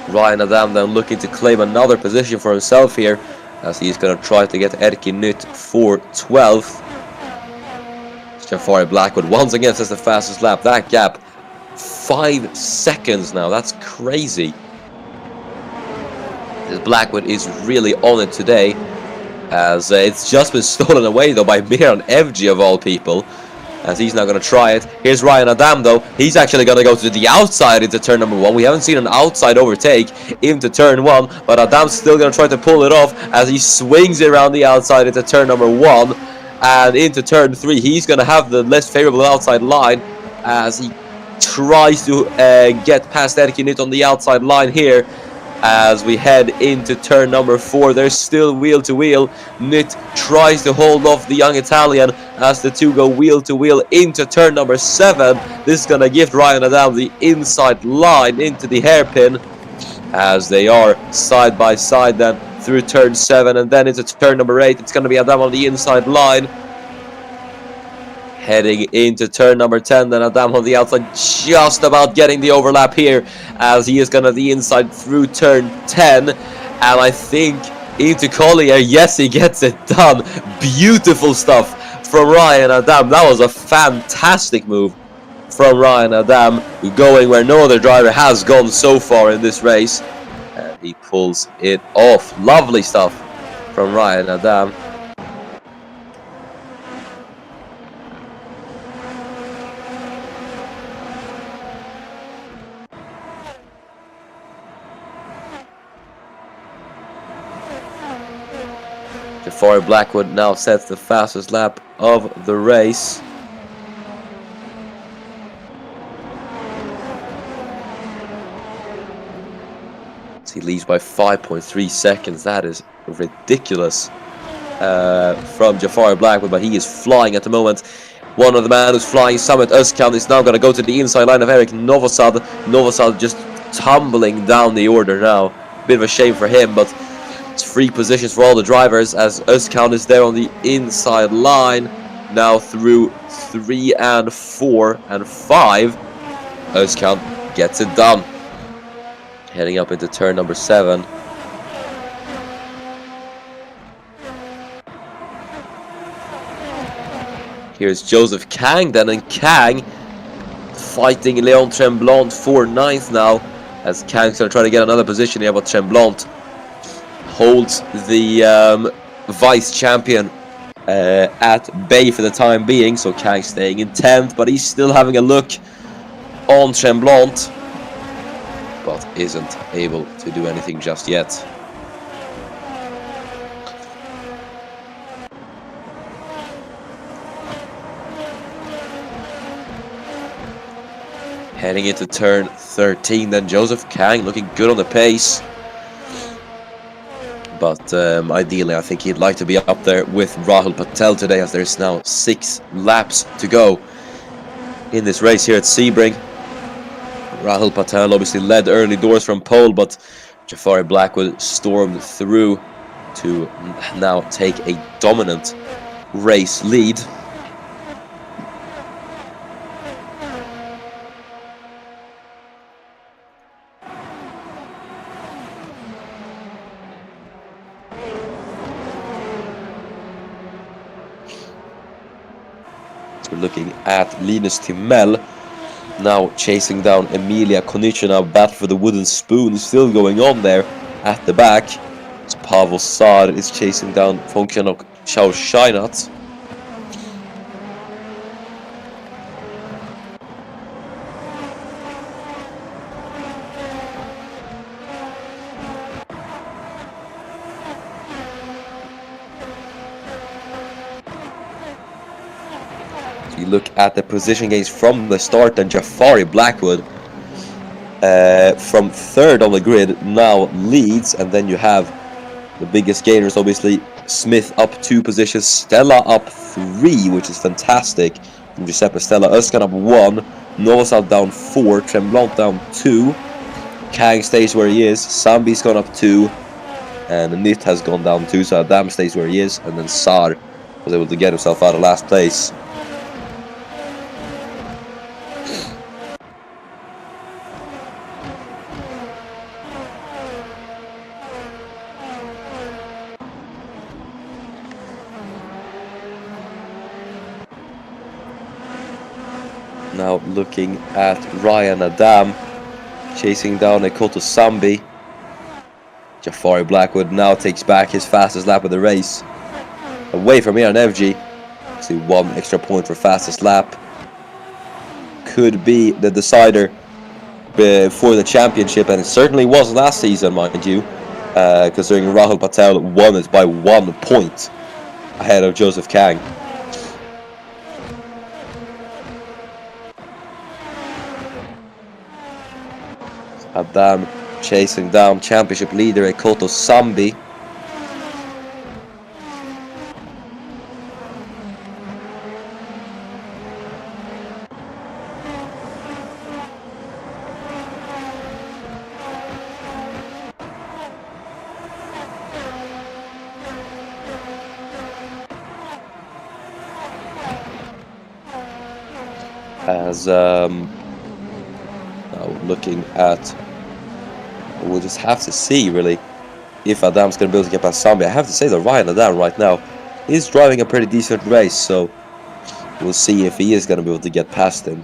Ryan Adam then looking to claim another position for himself here, as he's going to try to get Erki Nyt for 12th. Jafari Blackwood once again says the fastest lap. That gap, 5 seconds now. That's crazy. This Blackwood is really on it today, as it's just been stolen away though by Miran FG of all people, as he's now going to try it. Here's Ryan Adam though. He's actually going to go to the outside into turn number 1. We haven't seen an outside overtake into turn 1, but Adam's still going to try to pull it off as he swings it around the outside into turn number 1. And into turn 3, he's going to have the less favorable outside line, as he tries to get past Erkinit on the outside line here. As we head into turn number 4, there's still wheel to wheel. Nit tries to hold off the young Italian as the two go wheel to wheel into turn number 7. This is gonna give Ryan Adam the inside line into the hairpin, as they are side by side then through turn 7 and then into turn number 8. It's gonna be Adam on the inside line. Heading into turn number 10, then Adam on the outside, just about getting the overlap here, as he is gonna the inside through turn 10, and I think into Collier. Yes, he gets it done. Beautiful stuff from Ryan Adam. That was a fantastic move from Ryan Adam, going where no other driver has gone so far in this race, and he pulls it off. Lovely stuff from Ryan Adam. Jafari Blackwood now sets the fastest lap of the race. He leads by 5.3 seconds. That is ridiculous from Jafari Blackwood, but he is flying at the moment. One of the man who's flying, Samet Özkan, is now going to go to the inside line of Eric Novosad. Novosad just tumbling down the order now. Bit of a shame for him, but it's free positions for all the drivers as Özkan is there on the inside line. Now through 3 and 4 and 5, Özkan gets it done. Heading up into turn number 7. Here's Joseph Kang then, and Kang fighting Leon Tremblant for 9th now, as Kang's going to try to get another position here, but Tremblant holds the vice champion at bay for the time being, so Kang staying in 10th, but he's still having a look on Tremblant, but isn't able to do anything just yet. Heading into turn 13, then Joseph Kang looking good on the pace, but ideally I think he'd like to be up there with Rahul Patel today, as there's now 6 laps to go in this race here at Sebring. Rahul Patel obviously led early doors from pole, but Jafari Blackwood stormed through to now take a dominant race lead. We're looking at Linus Timell now chasing down Emilia Konechina. Battle for the wooden spoon still going on there at the back. So Pavel Saar is chasing down Fonkianok Chao Shainat. You look at the position gains from the start, and Jafari Blackwood from 3rd on the grid now leads, and then you have the biggest gainers, obviously Smith up 2 positions, Stella up 3, which is fantastic from Giuseppe Stella. Özkan up 1, Novosad down 4, Tremblant down 2, Kang stays where he is, Sambi's gone up 2, and Nit has gone down 2, so Adam stays where he is, and then Saar was able to get himself out of last place. Now looking at Ryan Adam chasing down Ekoto Sambi. Jafari Blackwood now takes back his fastest lap of the race, away from Iran Evji. See, 1 extra point for fastest lap. Could be the decider for the championship, and it certainly was last season, mind you, considering Rahul Patel won it by 1 point ahead of Joseph Kang. Adam chasing down championship leader Ekoto Sambi. As now looking at, we'll just have to see really if Adam's going to be able to get past Sambi. I have to say that Ryan Adam right now is driving a pretty decent race, so we'll see if he is going to be able to get past him.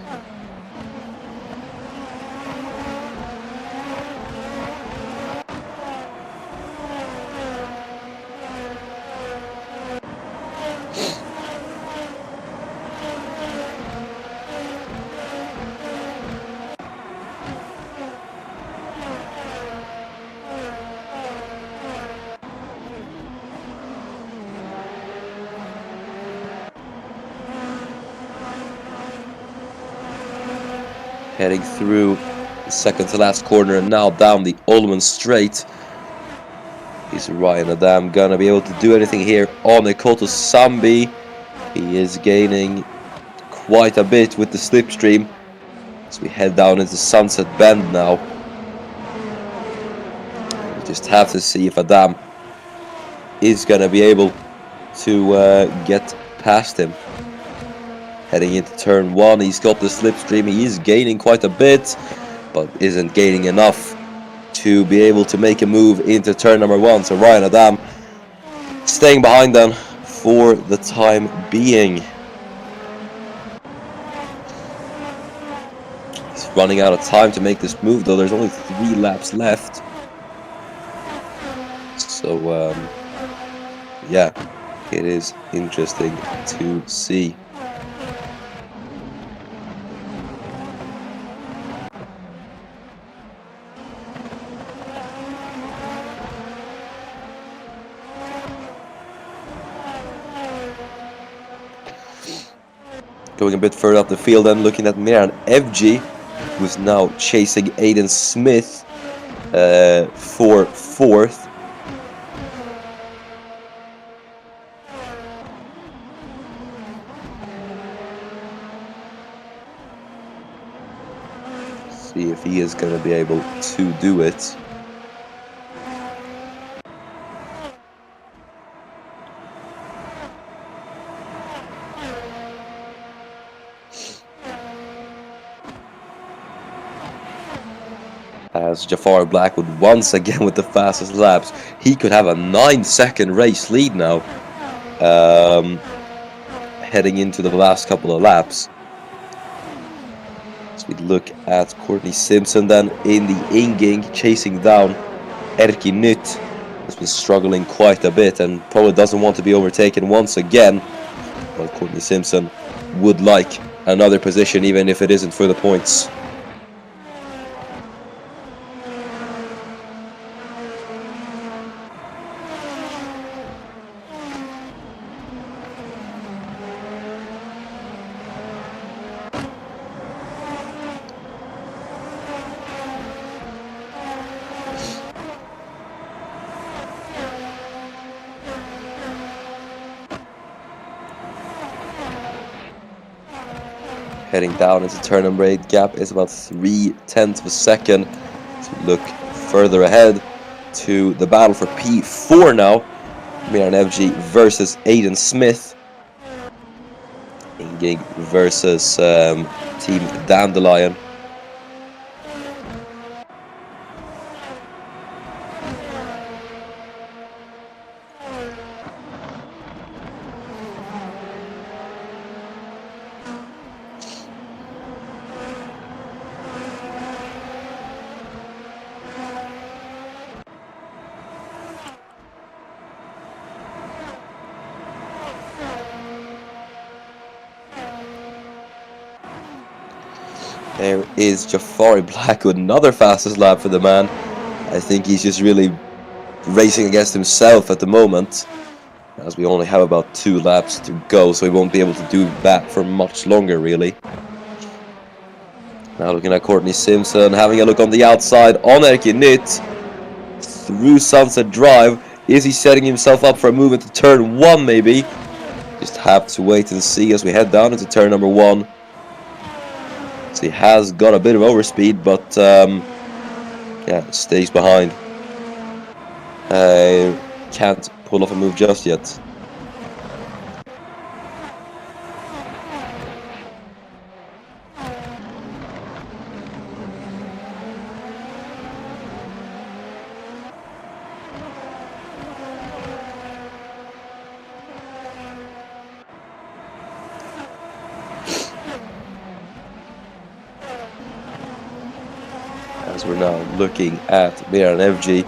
Heading through the second to last corner and now down the Ulman Straight. Is Ryan Adam gonna be able to do anything here on Ekoto Sambi? He is gaining quite a bit with the slipstream as we head down into Sunset Bend now. We just have to see if Adam is gonna be able to get past him. Heading into turn 1, he's got the slipstream. He is gaining quite a bit, but isn't gaining enough to be able to make a move into turn number 1. So Ryan Adam staying behind them for the time being. He's running out of time to make this move, though. There's only 3 laps left. So, yeah, it is interesting to see. Going a bit further up the field and looking at Miran FG, who's now chasing Aiden Smith for 4th. See if he is going to be able to do it. As Jafar Blackwood once again with the fastest laps. He could have a 9-second race lead now, heading into the last couple of laps. As we look at Courtney Simpson then in the Inging, chasing down Erki Nytt, has been struggling quite a bit and probably doesn't want to be overtaken once again. But Courtney Simpson would like another position, even if it isn't for the points. Heading down into turn number 8, gap is about 0.3 of a second. So look further ahead to the battle for P4 now. Miran FG versus Aiden Smith. Inging versus Team Dandelion. There is Jafari Blackwood, another fastest lap for the man. I think he's just really racing against himself at the moment, as we only have about 2 laps to go, so he won't be able to do that for much longer, really. Now looking at Courtney Simpson, having a look on the outside on Erki Nytt through Sunset Drive. Is he setting himself up for a move into turn 1 maybe? Just have to wait and see as we head down into turn number 1. So he has got a bit of overspeed, but yeah, stays behind. Can't pull off a move just yet. As we're now looking at Miran FG.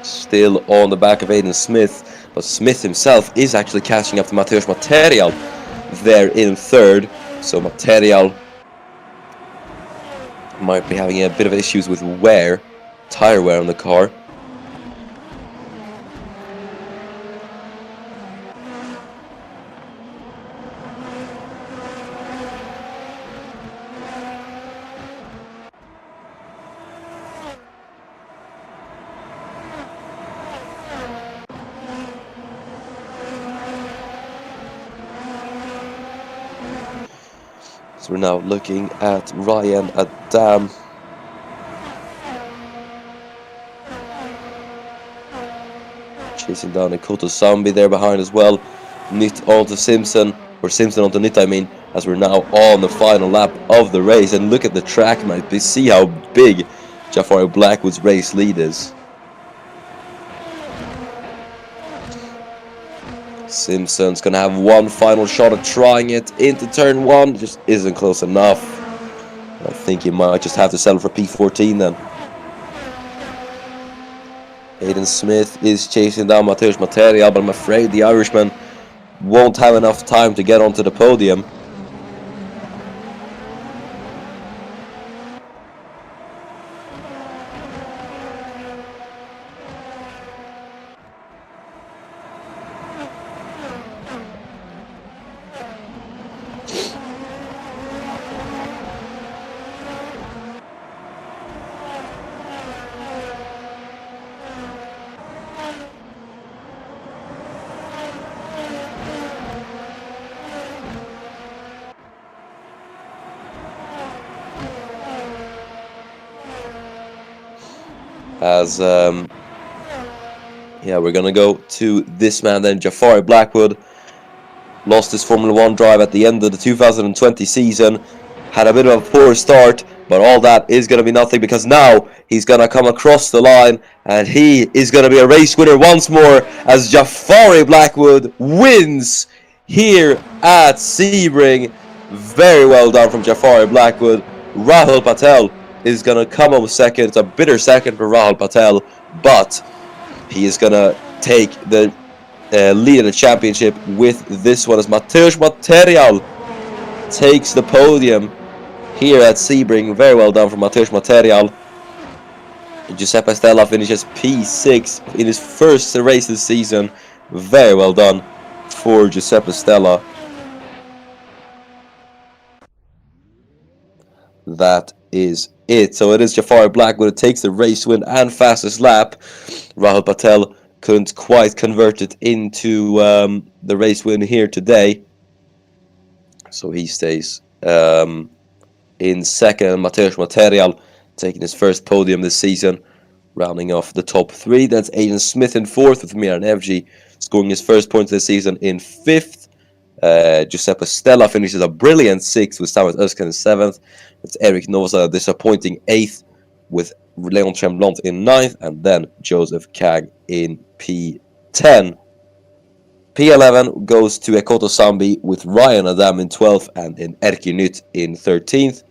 Still on the back of Aiden Smith, but Smith himself is actually catching up to Mateusz Material there in third. So Material might be having a bit of issues with tire wear on the car. So we're now looking at Ryan Adam. Chasing down Ekoto Sambi there behind as well. Nytt onto Simpson, or Simpson onto Nytt I mean, as we're now on the final lap of the race. And look at the track, man. You see how big Jafari Blackwood's race lead is. Simpson's gonna have one final shot at trying it into turn 1. Just isn't close enough. I think he might just have to settle for P14 then. Aiden Smith is chasing down Mateusz Material, but I'm afraid the Irishman won't have enough time to get onto the podium. As yeah, we're gonna go to this man then, Jafari Blackwood. Lost his Formula 1 drive at the end of the 2020 season. Had a bit of a poor start, but all that is gonna be nothing, because now he's gonna come across the line and he is gonna be a race winner once more, as Jafari Blackwood wins here at Sebring. Very well done from Jafari Blackwood. Rahul Patel is going to come home second. It's a bitter second for Rahul Patel, but he is going to take the lead of the championship with this one, as Mateusz Material takes the podium here at Sebring. Very well done from Mateusz Material. Giuseppe Stella finishes P6 in his first race this season. Very well done for Giuseppe Stella. That is it. So it is Jafari Blackwood who takes the race win and fastest lap. Rahul Patel couldn't quite convert it into the race win here today, so he stays in second. Mateusz Material taking his first podium this season, rounding off the top 3. That's Aiden Smith in 4th, with Miran Evji scoring his first points this season in 5th. Giuseppe Stella finishes a brilliant 6th, with Samuel Özkan in 7th. It's Eric Novosa, a disappointing 8th, with Leon Tremblant in 9th, and then Joseph Kang in P10. P11 goes to Ekoto Sambi, with Ryan Adam in 12th and in Erki Nytt in 13th.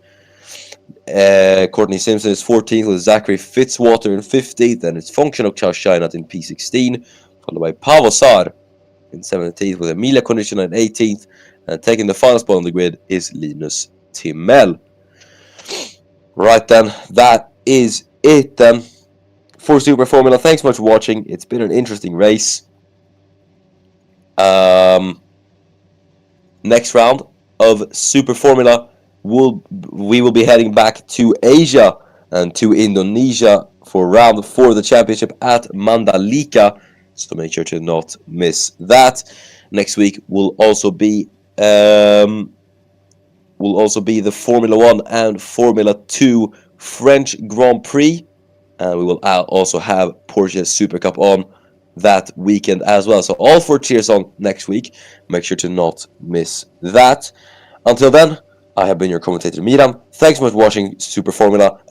Courtney Simpson is 14th, with Zachary Fitzwater in 15th. Then it's Fongchenok Chaushainat in P16, followed by Paavo Saar in 17th, with Emilia Konishina in 18th. And taking the final spot on the grid is Linus Timell. Right then, that is it then for Super Formula. Thanks so much for watching. It's been an interesting race. Next round, of Super Formula, we will be heading back to Asia and to Indonesia for round 4 of the championship at Mandalika. So make sure to not miss that. Next week will also be the Formula 1 and Formula 2 French Grand Prix. And we will also have Porsche Super Cup on that weekend as well. So all 4 cheers on next week. Make sure to not miss that. Until then, I have been your commentator Miran. Thanks so much for watching Super Formula.